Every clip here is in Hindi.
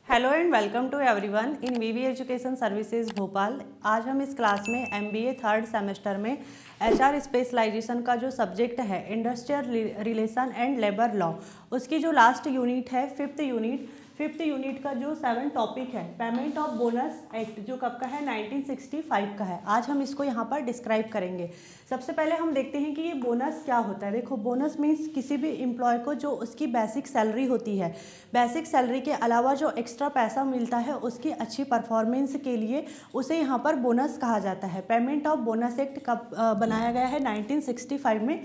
Hello and welcome to everyone in VV education services Bhopal. आज हम इस क्लास में एमबीए थर्ड सेमेस्टर में एचआर स्पेशलाइजेशन का जो सब्जेक्ट है industrial relation and labour law, उसकी जो लास्ट यूनिट है फिफ्थ यूनिट का जो 7 टॉपिक है पेमेंट ऑफ बोनस एक्ट, जो कब का है 1965 का है। आज हम इसको यहाँ पर डिस्क्राइब करेंगे। सबसे पहले हम देखते हैं कि ये बोनस क्या होता है। देखो, बोनस मीन्स किसी भी एम्प्लॉय को जो उसकी बेसिक सैलरी होती है, बेसिक सैलरी के अलावा जो एक्स्ट्रा पैसा मिलता है उसकी अच्छी परफॉर्मेंस के लिए उसे यहाँ पर बोनस कहा जाता है। पेमेंट ऑफ बोनस एक्ट कब बनाया गया है? 1965 में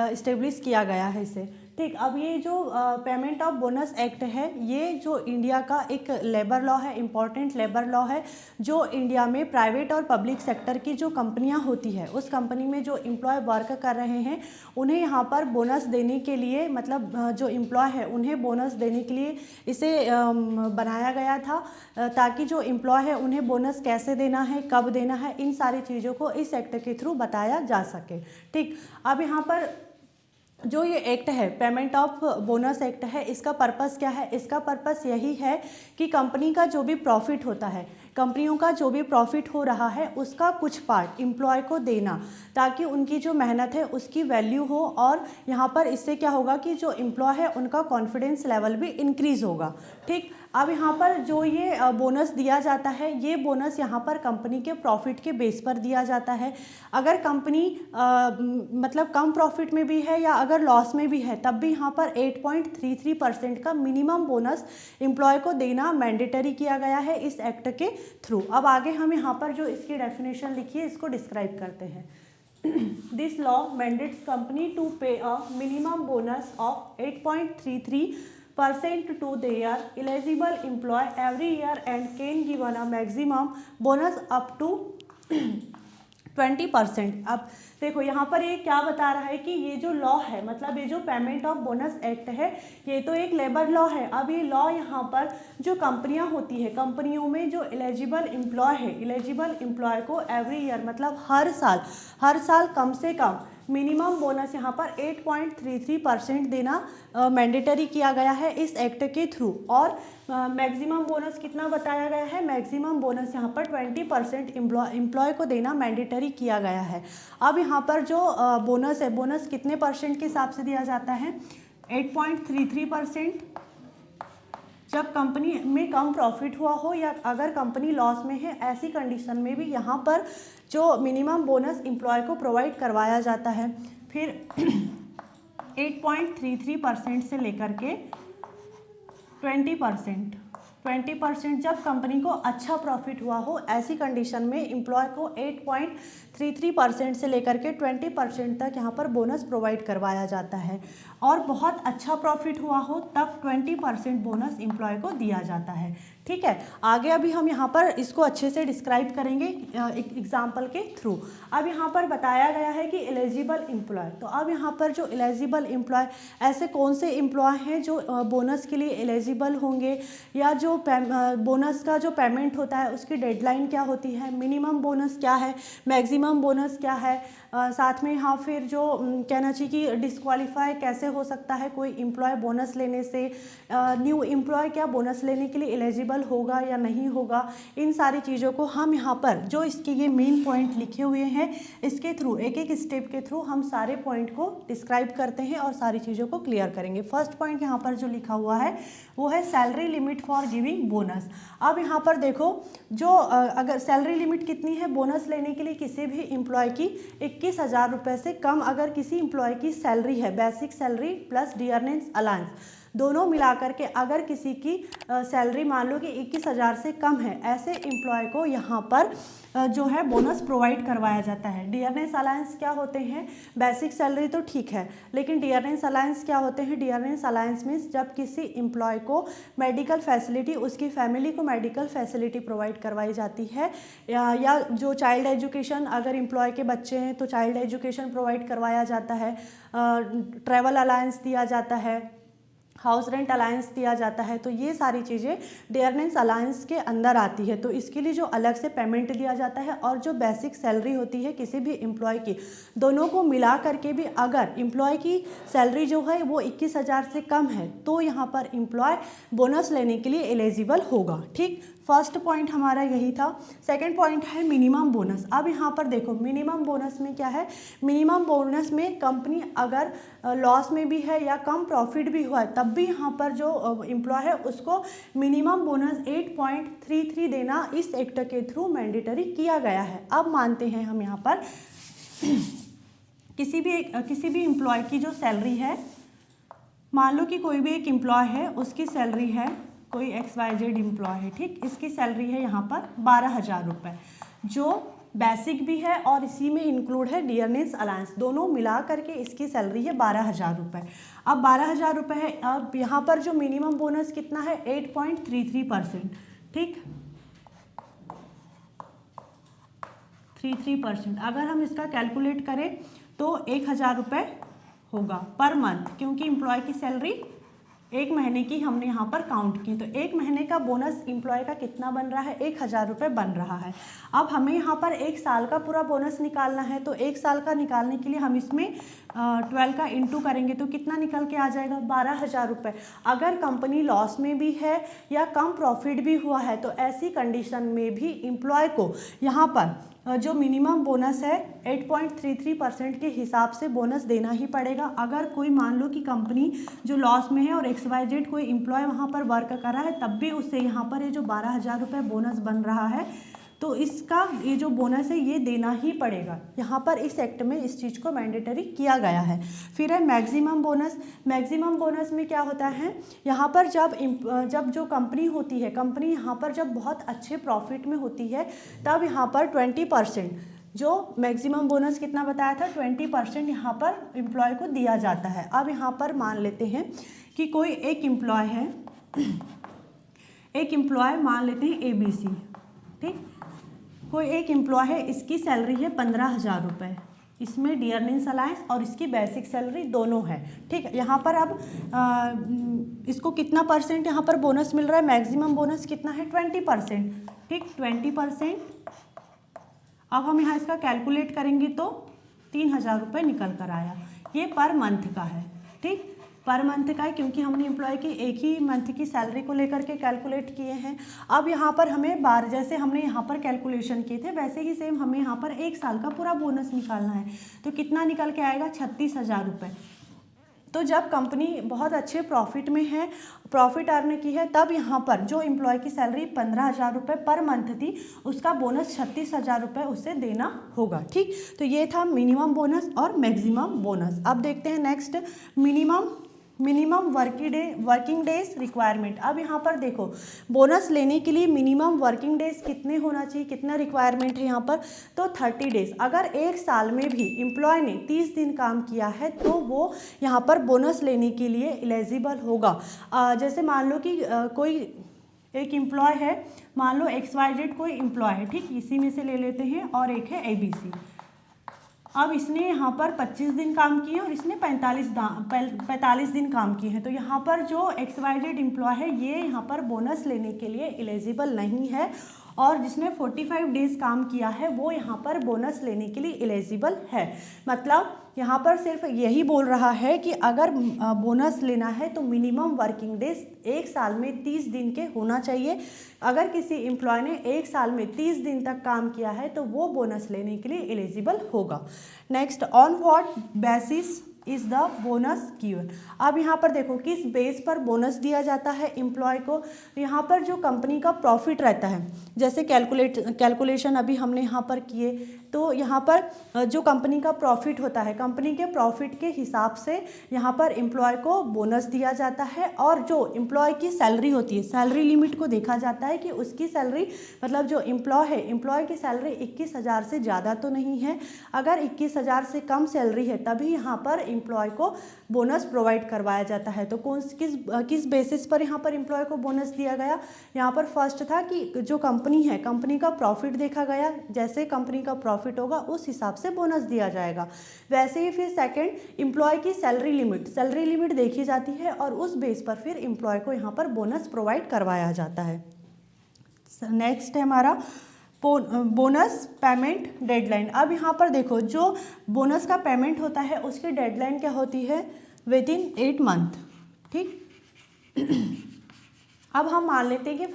इस्टेब्लिश किया गया है इसे। ठीक, अब ये जो पेमेंट ऑफ बोनस एक्ट है, ये जो इंडिया का एक लेबर लॉ है, इम्पॉर्टेंट लेबर लॉ है, जो इंडिया में प्राइवेट और पब्लिक सेक्टर की जो कंपनियां होती है, उस कंपनी में जो एम्प्लॉय वर्क कर रहे हैं उन्हें यहाँ पर बोनस देने के लिए, मतलब जो एम्प्लॉय है उन्हें बोनस देने के लिए इसे बनाया गया था, ताकि जो एम्प्लॉय है उन्हें बोनस कैसे देना है, कब देना है, इन सारी चीज़ों को इस एक्ट के थ्रू बताया जा सके। ठीक, अब यहाँ पर जो ये एक्ट है पेमेंट ऑफ बोनस एक्ट है, इसका पर्पस क्या है? इसका पर्पस यही है कि कंपनी का जो भी प्रॉफिट होता है, कंपनियों का जो भी प्रॉफिट हो रहा है उसका कुछ पार्ट एम्प्लॉय को देना, ताकि उनकी जो मेहनत है उसकी वैल्यू हो, और यहाँ पर इससे क्या होगा कि जो एम्प्लॉय है उनका कॉन्फिडेंस लेवल भी इंक्रीज़ होगा। ठीक, अब यहाँ पर जो ये बोनस दिया जाता है, ये बोनस यहाँ पर कंपनी के प्रॉफिट के बेस पर दिया जाता है। अगर कंपनी मतलब कम प्रॉफिट में भी है या अगर लॉस में भी है, तब भी यहाँ पर 8.33% का मिनिमम बोनस एम्प्लॉय को देना मैंडेटरी किया गया है इस एक्ट के थ्रू। अब आगे हम यहाँ पर जो इसकी डेफिनेशन लिखी है इसको डिस्क्राइब करते हैं। This law mandates company to pay a minimum bonus of 8.33% to their eligible employee every year and can give a maximum bonus up to 20%। अब देखो यहाँ पर ये क्या बता रहा है कि ये जो लॉ है, मतलब ये जो पेमेंट ऑफ बोनस एक्ट है, ये तो एक लेबर लॉ है। अब ये लॉ यहाँ पर जो कंपनियाँ होती है, कंपनियों में जो एलिजिबल एम्प्लॉय है, एलिजिबल एम्प्लॉय को एवरी ईयर मतलब हर साल कम से कम मिनिमम बोनस यहाँ पर 8.33% देना मैंडेटरी किया गया है इस एक्ट के थ्रू। और मैक्सिमम बोनस कितना बताया गया है? मैक्सिमम बोनस यहाँ पर 20% एम्प्लॉय को देना मैंडेटरी किया गया है। अब यहाँ पर जो बोनस है, बोनस कितने परसेंट के हिसाब से दिया जाता है? 8.33%। जब कंपनी में कम प्रॉफिट हुआ हो या अगर कंपनी लॉस में है, ऐसी कंडीशन में भी यहाँ पर जो मिनिमम बोनस एम्प्लॉय को प्रोवाइड करवाया जाता है। फिर 8.33% से लेकर के 20% जब कंपनी को अच्छा प्रॉफिट हुआ हो, ऐसी कंडीशन में एम्प्लॉय को 8.33% से लेकर के 20% तक यहाँ पर बोनस प्रोवाइड करवाया जाता है। और बहुत अच्छा प्रॉफिट हुआ हो तब 20% बोनस एम्प्लॉय को दिया जाता है। ठीक है, आगे अभी हम यहाँ पर इसको अच्छे से डिस्क्राइब करेंगे एक एग्जाम्पल के थ्रू। अब यहाँ पर बताया गया है कि एलिजिबल एम्प्लॉय, तो अब यहाँ पर जो एलिजिबल एम्प्लॉय, ऐसे कौन से एम्प्लॉय हैं जो बोनस के लिए एलिजिबल होंगे, या जो बोनस का जो पेमेंट होता है उसकी डेडलाइन क्या होती है, मिनिमम बोनस क्या है, मैक्सिमम बोनस क्या है, साथ में यहाँ फिर जो कहना चाहिए कि डिस्क्वालीफाई कैसे हो सकता है कोई एम्प्लॉय बोनस लेने से, न्यू एम्प्लॉय क्या बोनस लेने के लिए एलिजिबल होगा या नहीं होगा, इन सारी चीज़ों को हम यहाँ पर जो इसके ये मेन पॉइंट लिखे हुए हैं इसके थ्रू, एक एक स्टेप के थ्रू हम सारे पॉइंट को डिस्क्राइब करते हैं और सारी चीज़ों को क्लियर करेंगे। फर्स्ट पॉइंट यहाँ पर जो लिखा हुआ है वो है salary limit for giving bonus. अब यहाँ पर देखो, जो अगर सैलरी लिमिट कितनी है बोनस लेने के लिए, किसी भी एम्प्लॉय की 21,000 रुपये से कम अगर किसी एम्प्लॉय की सैलरी है, basic salary plus dearness allowance दोनों मिलाकर के अगर किसी की सैलरी मान लो कि 21,000 से कम है, ऐसे एम्प्लॉय को यहाँ पर जो है बोनस प्रोवाइड करवाया जाता है। डियरनेस अलाउंस क्या होते हैं? बेसिक सैलरी तो ठीक है, लेकिन डियरनेस अलाउंस क्या होते हैं? डियरनेस अलाउंस मीन्स जब किसी एम्प्लॉय को मेडिकल फैसिलिटी, उसकी फैमिली को मेडिकल फैसिलिटी प्रोवाइड करवाई जाती है, या जो चाइल्ड एजुकेशन, अगर एम्प्लॉय के बच्चे हैं तो चाइल्ड एजुकेशन प्रोवाइड करवाया जाता है, ट्रैवल अलाउंस दिया जाता है, हाउस रेंट अलायंस दिया जाता है, तो ये सारी चीज़ें डियरनेस अलायंस के अंदर आती है। तो इसके लिए जो अलग से पेमेंट दिया जाता है और जो बेसिक सैलरी होती है किसी भी एम्प्लॉय की, दोनों को मिला करके भी अगर एम्प्लॉय की सैलरी जो है वो 21,000 से कम है तो यहाँ पर एम्प्लॉय बोनस लेने के लिए एलिजिबल होगा। ठीक, फर्स्ट पॉइंट हमारा यही था। सेकंड पॉइंट है मिनिमम बोनस। अब यहाँ पर देखो मिनिमम बोनस में क्या है, मिनिमम बोनस में कंपनी अगर लॉस में भी है या कम प्रॉफिट भी हुआ है तब भी यहाँ पर जो एम्प्लॉय है उसको मिनिमम बोनस 8.33 देना इस एक्ट के थ्रू मैंडेटरी किया गया है। अब मानते हैं हम यहाँ पर किसी भी एम्प्लॉय की जो सैलरी है, मान लो कि कोई भी एक एम्प्लॉय है, उसकी सैलरी है, कोई XYZ एम्प्लॉय है, ठीक, इसकी सैलरी है यहाँ पर 12,000 रुपये, जो बेसिक भी है और इसी में इंक्लूड है डियरनेस अलायंस, दोनों मिला करके इसकी सैलरी है 12,000 रुपये। अब 12,000 रुपये है, अब यहाँ पर जो मिनिमम बोनस कितना है 8.33%, ठीक, 33%। अगर हम इसका कैलकुलेट करें तो 1,000 रुपये होगा पर मंथ, क्योंकि एम्प्लॉय की सैलरी एक महीने की हमने यहाँ पर काउंट की, तो एक महीने का बोनस एम्प्लॉय का कितना बन रहा है, 1,000 रुपये बन रहा है। अब हमें यहाँ पर एक साल का पूरा बोनस निकालना है, तो एक साल का निकालने के लिए हम इसमें 12 का इंटू करेंगे तो कितना निकल के आ जाएगा, 12,000 रुपये। अगर कंपनी लॉस में भी है या कम प्रॉफिट भी हुआ है तो ऐसी कंडीशन में भी एम्प्लॉय को यहाँ पर जो मिनिमम बोनस है 8.33% के हिसाब से बोनस देना ही पड़ेगा। अगर कोई मान लो कि कंपनी जो लॉस में है और XYZ कोई एम्प्लॉय वहाँ पर वर्क कर रहा है तब भी उससे यहाँ पर ये जो 12,000 रुपये बोनस बन रहा है तो इसका ये जो बोनस है ये देना ही पड़ेगा। यहाँ पर इस एक्ट में इस चीज़ को मैंडेटरी किया गया है। फिर है मैक्सिमम बोनस। मैक्सिमम बोनस में क्या होता है, यहाँ पर जब जो कंपनी होती है, कंपनी यहाँ पर जब बहुत अच्छे प्रॉफिट में होती है तब यहाँ पर 20%, जो मैक्सिमम बोनस कितना बताया था 20% यहाँ पर एम्प्लॉय को दिया जाता है। अब यहाँ पर मान लेते हैं कि कोई एक एम्प्लॉय है, एक एम्प्लॉय मान लेते हैं ABC, ठीक, कोई एक एम्प्लॉय है, इसकी सैलरी है 15,000 रुपये, इसमें डियरनेस अलायंस और इसकी बेसिक सैलरी दोनों है, ठीक है। यहाँ पर अब इसको कितना परसेंट यहाँ पर बोनस मिल रहा है, मैक्सिमम बोनस कितना है 20%, ठीक, 20%। अब हम यहाँ इसका कैलकुलेट करेंगे तो 3,000 रुपये निकल कर आया। ये पर मंथ का है, ठीक, पर मंथ का है क्योंकि हमने एम्प्लॉय की एक ही मंथ की सैलरी को लेकर के कैलकुलेट किए हैं। अब यहाँ पर हमें जैसे हमने यहाँ पर कैलकुलेशन किए थे वैसे ही सेम हमें यहाँ पर एक साल का पूरा बोनस निकालना है, तो कितना निकल के आएगा 36,000 रुपये। तो जब कंपनी बहुत अच्छे प्रॉफिट में है, प्रॉफिट अर्न की है, तब यहाँ पर जो एम्प्लॉय की सैलरी 15,000 रुपये पर मंथ थी उसका बोनस 36,000 रुपये उससे देना होगा, ठीक। तो ये था मिनिमम बोनस और मैक्सिमम बोनस। अब देखते हैं next minimum working days requirement. अब यहाँ पर देखो बोनस लेने के लिए मिनिमम वर्किंग डेज कितने होना चाहिए, कितना रिक्वायरमेंट है यहाँ पर, तो 30 डेज। अगर एक साल में भी एम्प्लॉय ने 30 दिन काम किया है तो वो यहाँ पर बोनस लेने के लिए एलिजिबल होगा। जैसे मान लो कि कोई एक एम्प्लॉय है, मान लो XYZ कोई एम्प्लॉय है, ठीक, इसी में से ले लेते हैं, और एक है ABC। अब इसने यहाँ पर 25 दिन काम किए और इसने 45 दिन काम किए हैं, तो यहाँ पर जो XYZ एम्प्लॉय है ये यहाँ पर बोनस लेने के लिए एलिजिबल नहीं है, और जिसने 45 डेज काम किया है वो यहाँ पर बोनस लेने के लिए एलिजिबल है। मतलब यहाँ पर सिर्फ यही बोल रहा है कि अगर बोनस लेना है तो मिनिमम वर्किंग डेज एक साल में 30 दिन के होना चाहिए। अगर किसी एम्प्लॉय ने एक साल में 30 दिन तक काम किया है तो वो बोनस लेने के लिए एलिजिबल होगा। Next, on what basis is the bonus given. अब यहाँ पर देखो किस बेस पर बोनस दिया जाता है एम्प्लॉय को। यहाँ पर जो कंपनी का प्रॉफिट रहता है, जैसे कैलकुलेशन अभी हमने यहाँ पर किए, तो यहाँ पर जो कंपनी का प्रॉफिट होता है, कंपनी के प्रॉफिट के हिसाब से यहाँ पर एम्प्लॉय को बोनस दिया जाता है। और जो एम्प्लॉय की सैलरी होती है, सैलरी लिमिट को देखा जाता है कि उसकी सैलरी, मतलब जो एम्प्लॉय है, एम्प्लॉय की सैलरी 21,000 से ज़्यादा तो नहीं है। अगर 21,000 से कम सैलरी है तभी यहाँ पर एम्प्लॉय को बोनस प्रोवाइड करवाया जाता है। तो किस बेसिस पर यहाँ पर एम्प्लॉय को बोनस दिया गया? यहाँ पर फर्स्ट था कि जो कंपनी है, कंपनी का प्रॉफिट देखा गया, जैसे कंपनी का प्रॉफिट होगा उस हिसाब से बोनस दिया जाएगा। वैसे ही फिर सेकंड, एम्प्लॉय की सैलरी लिमिट देखी जाती है और उस बेस पर फिर एम्प्लॉय को यहाँ पर बोनस प्रोवाइड करवाया जाता है। नेक्स्ट है हमारा बोनस पेमेंट डेडलाइन। अब यहाँ पर देखो, जो बोनस का पेमेंट होता है उसकी डेडलाइन क्या होती है? Within 8 month. ठीक, अब हम मान लेते हैं कि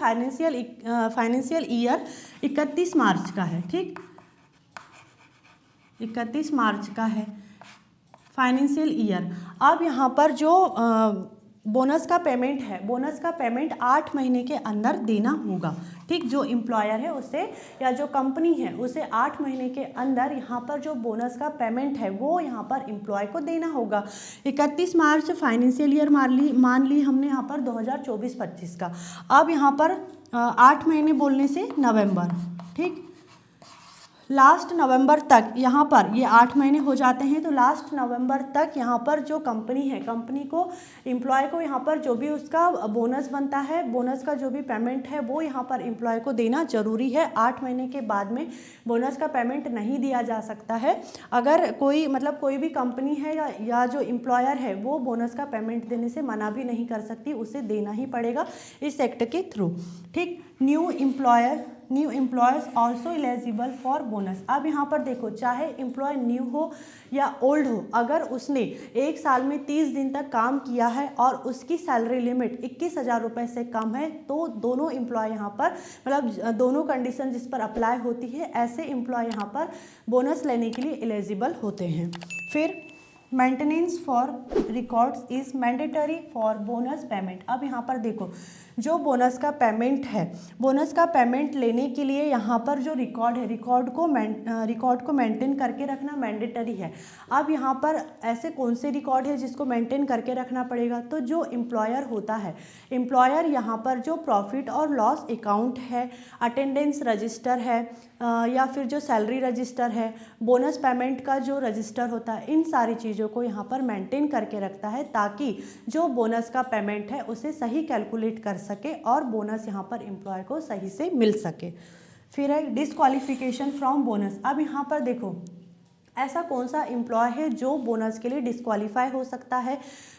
फाइनेंशियल ईयर 31 मार्च का है। ठीक, 31 मार्च का है फाइनेंशियल ईयर। अब यहाँ पर जो बोनस का पेमेंट है, बोनस का पेमेंट 8 महीने के अंदर देना होगा। ठीक, जो एम्प्लॉयर है उसे या जो कंपनी है उसे 8 महीने के अंदर यहाँ पर जो बोनस का पेमेंट है वो यहाँ पर एम्प्लॉय को देना होगा। 31 मार्च फाइनेंशियल ईयर मान ली हमने यहाँ पर 2024-25 का। अब यहाँ पर 8 महीने बोलने से नवंबर। ठीक, लास्ट नवंबर तक यहाँ पर ये 8 महीने हो जाते हैं, तो लास्ट नवंबर तक यहाँ पर जो कंपनी है, कंपनी को एम्प्लॉय को यहाँ पर जो भी उसका बोनस बनता है, बोनस का जो भी पेमेंट है वो यहाँ पर एम्प्लॉय को देना जरूरी है। 8 महीने के बाद में बोनस का पेमेंट नहीं दिया जा सकता है। अगर कोई भी कंपनी है या जो एम्प्लॉयर है वो बोनस का पेमेंट देने से मना भी नहीं कर सकती, उसे देना ही पड़ेगा इस एक्ट के थ्रू। ठीक, new employers also eligible for bonus. अब यहाँ पर देखो, चाहे एम्प्लॉय न्यू हो या ओल्ड हो, अगर उसने 1 साल में 30 दिन तक काम किया है और उसकी सैलरी लिमिट 21,000 रुपये से कम है, तो दोनों एम्प्लॉय यहाँ पर दोनों कंडीशन जिस पर अप्लाई होती है, ऐसे एम्प्लॉय यहाँ पर बोनस लेने के लिए एलिजिबल होते हैं। फिर maintenance for records is mandatory for bonus payment. अब यहाँ पर देखो, जो बोनस का पेमेंट है, बोनस का पेमेंट लेने के लिए यहाँ पर जो रिकॉर्ड है, रिकॉर्ड को मेंटेन करके रखना मैंडेटरी है। अब यहाँ पर ऐसे कौन से रिकॉर्ड है जिसको मेंटेन करके रखना पड़ेगा? तो जो एम्प्लॉयर होता है, एम्प्लॉयर यहाँ पर जो प्रॉफिट और लॉस अकाउंट है, अटेंडेंस रजिस्टर है, या फिर जो सैलरी रजिस्टर है, बोनस पेमेंट का जो रजिस्टर होता है, इन सारी चीज़ों को यहाँ पर मेंटेन करके रखता है ताकि जो बोनस का पेमेंट है उसे सही कैलकुलेट कर सके और बोनस यहाँ पर एम्प्लॉय को सही से मिल सके। फिर है डिस्क्वालिफिकेशन फ्रॉम बोनस। अब यहाँ पर देखो, ऐसा कौन सा एम्प्लॉय है जो बोनस के लिए डिस्क्वालीफाई हो सकता है?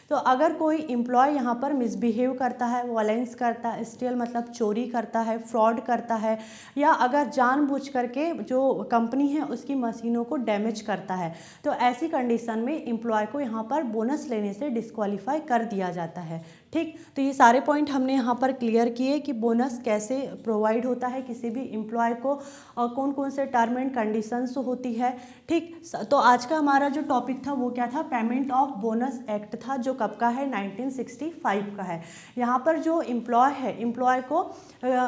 तो अगर कोई एम्प्लॉय यहाँ पर मिसबिहेव करता है, वायलेंस करता है, स्टील मतलब चोरी करता है, फ्रॉड करता है, या अगर जानबूझ करके जो कंपनी है उसकी मशीनों को डैमेज करता है, तो ऐसी कंडीशन में एम्प्लॉय को यहाँ पर बोनस लेने से डिस्क्वालीफाई कर दिया जाता है। ठीक, तो ये सारे पॉइंट हमने यहाँ पर क्लियर किए कि बोनस कैसे प्रोवाइड होता है किसी भी एम्प्लॉय को और कौन कौन से टर्म एंड कंडीशंस होती है। ठीक, तो आज का हमारा जो टॉपिक था वो क्या था? पेमेंट ऑफ बोनस एक्ट था, जो कब का है? 1965 का है। यहाँ पर जो एम्प्लॉय है, एम्प्लॉय को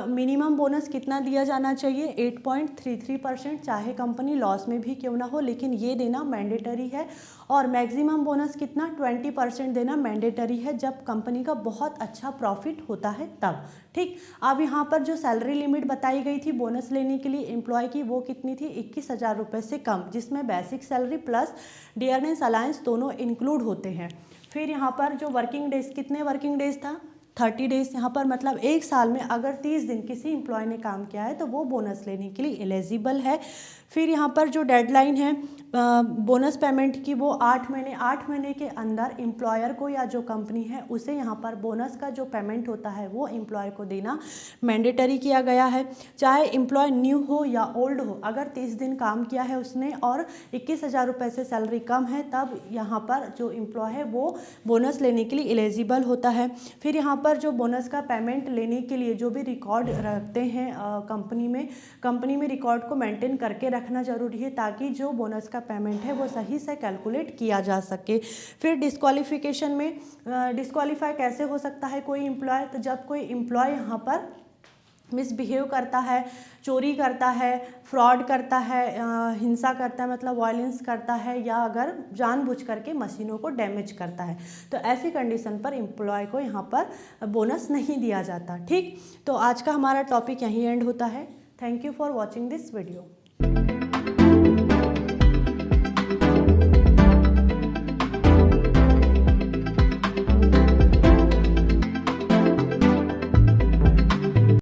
मिनिमम बोनस कितना दिया जाना चाहिए? 8.33%, चाहे कंपनी लॉस में भी क्यों ना हो, लेकिन ये देना मैंडेटरी है। और मैक्सिमम बोनस कितना? 20% देना मैंडेटरी है जब कंपनी का बहुत अच्छा प्रॉफिट होता है तब। ठीक, अब यहाँ पर जो सैलरी लिमिट बताई गई थी बोनस लेने के लिए एम्प्लॉय की, वो कितनी थी? 21,000 रुपये से कम, जिसमें basic salary plus dearness alliance दोनों इंक्लूड होते हैं। फिर यहाँ पर जो वर्किंग डेज, कितने वर्किंग डेज था? 30 डेज। यहाँ पर मतलब 1 साल में अगर 30 दिन किसी एम्प्लॉय ने काम किया है तो वो बोनस लेने के लिए एलिजिबल है। फिर यहाँ पर जो डेडलाइन है बोनस पेमेंट की, वो 8 महीने के अंदर एम्प्लॉयर को या जो कंपनी है उसे यहाँ पर बोनस का जो पेमेंट होता है वो एम्प्लॉय को देना मैंडेटरी किया गया है। चाहे एम्प्लॉय न्यू हो या ओल्ड हो, अगर 30 दिन काम किया है उसने और 21,000 रुपये से सैलरी कम है, तब यहाँ पर जो एम्प्लॉय है वो बोनस लेने के लिए एलिजिबल होता है। फिर यहाँ पर जो बोनस का पेमेंट लेने के लिए जो भी रिकॉर्ड रखते हैं कंपनी में रिकॉर्ड को मेंटेन करके रखना जरूरी है ताकि जो बोनस का पेमेंट है वो सही से कैलकुलेट किया जा सके। फिर डिस्क्वालिफिकेशन में डिस्क्वालीफाई कैसे हो सकता है कोई एम्प्लॉय? तो जब कोई एम्प्लॉय यहाँ पर मिसबिहेव करता है, चोरी करता है, फ्रॉड करता है, हिंसा करता है मतलब वायलेंस करता है, या अगर जानबूझ करके मशीनों को डैमेज करता है, तो ऐसी कंडीशन पर एम्प्लॉय को यहाँ पर बोनस नहीं दिया जाता। ठीक, तो आज का हमारा टॉपिक यहीं एंड होता है। Thank you for watching this video.